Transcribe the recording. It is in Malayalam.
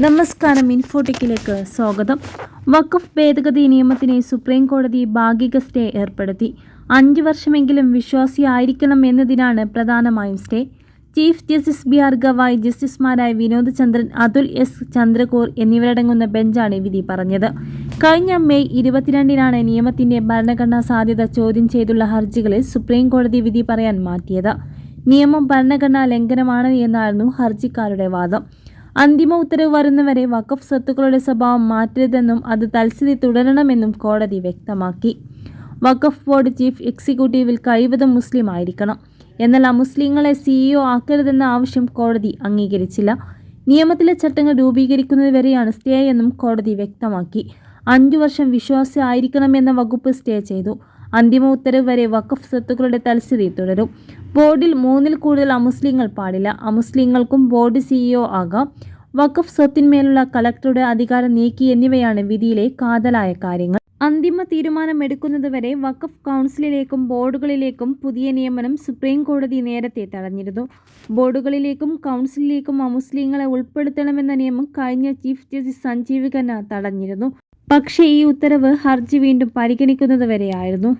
നമസ്കാരം. ഇൻഫോടെക്കിലേക്ക് സ്വാഗതം. വഖഫ് ഭേദഗതി നിയമത്തിന് സുപ്രീം കോടതി ഭാഗിക സ്റ്റേ ഏർപ്പെടുത്തി. 5 വർഷമെങ്കിലും വിശ്വാസിയായിരിക്കണം എന്നതിനാണ് പ്രധാനമായും stay. Chief justice B R Gavai, ജസ്റ്റിസുമാരായ വിനോദ് ചന്ദ്രൻ, അതുൽ എസ് ചന്ദ്രചൂഡ് എന്നിവരടങ്ങുന്ന ബെഞ്ചാണ് വിധി പറഞ്ഞത്. കഴിഞ്ഞ മെയ് 22-നാണ് നിയമത്തിന്റെ ഭരണഘടനാ സാധ്യത ചോദ്യം ചെയ്തുള്ള ഹർജികളിൽ സുപ്രീം കോടതി വിധി പറയാൻ മാറ്റിയത്. നിയമം ഭരണഘടനാ ലംഘനമാണ് എന്നായിരുന്നു ഹർജിക്കാരുടെ വാദം. അന്തിമ ഉത്തരവ് വരുന്നവരെ വഖഫ് സ്വത്തുക്കളുടെ സ്വഭാവം മാറ്റരുതെന്നും അത് തൽസ്ഥിതി തുടരണമെന്നും കോടതി വ്യക്തമാക്കി. വഖഫ് ബോർഡ് ചീഫ് എക്സിക്യൂട്ടീവിൽ കഴിവതും മുസ്ലിം ആയിരിക്കണം. എന്നാൽ അമുസ്ലിങ്ങളെ CEO ആക്കരുതെന്ന ആവശ്യം കോടതി അംഗീകരിച്ചില്ല. നിയമത്തിലെ ചട്ടങ്ങൾ രൂപീകരിക്കുന്നതുവരെയാണ് സ്റ്റേ എന്നും കോടതി വ്യക്തമാക്കി. 5 വർഷം വിശ്വാസി ആയിരിക്കണമെന്ന വകുപ്പ് സ്റ്റേ ചെയ്തു. അന്തിമ ഉത്തരവ് വരെ വഖഫ് സ്വത്തുക്കളുടെ തൽസ്ഥിതി തുടരും. ബോർഡിൽ 3-ൽ കൂടുതൽ അമുസ്ലിങ്ങൾ പാടില്ല. അമുസ്ലിങ്ങൾക്കും ബോർഡ് CEO ആകാം. വഖഫ് സ്വത്തിന്മേലുള്ള കളക്ടറുടെ അധികാരം നീക്കി എന്നിവയാണ് വിധിയിലെ കാതലായ കാര്യങ്ങൾ. അന്തിമ തീരുമാനമെടുക്കുന്നതുവരെ വഖഫ് കൗൺസിലിലേക്കും ബോർഡുകളിലേക്കും പുതിയ നിയമനം സുപ്രീം കോടതി നേരത്തെ തടഞ്ഞിരുന്നു. ബോർഡുകളിലേക്കും കൗൺസിലിലേക്കും അമുസ്ലിങ്ങളെ ഉൾപ്പെടുത്തണമെന്ന നിയമം കഴിഞ്ഞ ചീഫ് ജസ്റ്റിസ് സഞ്ജീവ് ഖന്ന തടഞ്ഞിരുന്നു. പക്ഷേ ഈ ഉത്തരവ് ഹർജി വീണ്ടും പരിഗണിക്കുന്നതുവരെയായിരുന്നു.